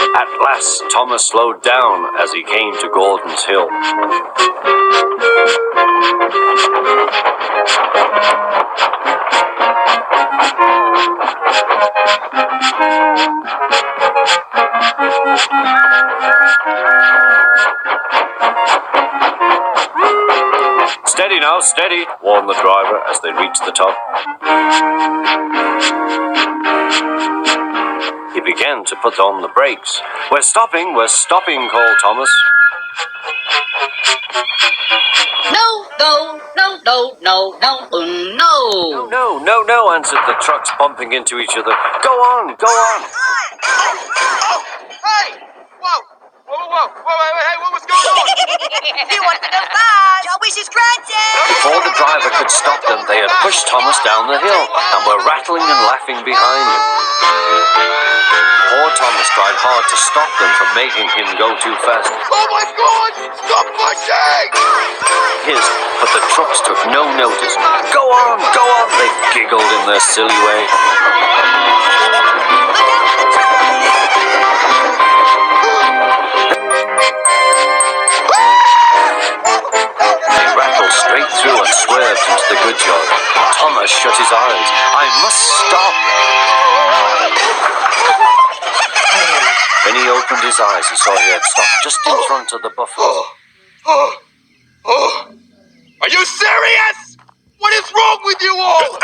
At last, Thomas slowed down as he came to Gordon's Hill. Steady now, steady, warned the driver as they reached the top. He began to put on the brakes. We're stopping, called Thomas. No, answered the trucks, bumping into each other. Go on. Oh, hey! Whoa, hey, what was going on? He wanted to go fast. Your wish is granted. Before the driver could stop them, they had pushed Thomas down the hill and were rattling and laughing behind him. Poor Thomas tried hard to stop them from making him go too fast. Oh my God! Stop pushing! But the trucks took no notice. Go on, they giggled in their silly way. They rattled straight through and swerved into the goods yard. Thomas shut his eyes. I must stop. When he opened his eyes, he saw he had stopped just in front of the buffalo. Are you serious? What is wrong with you all?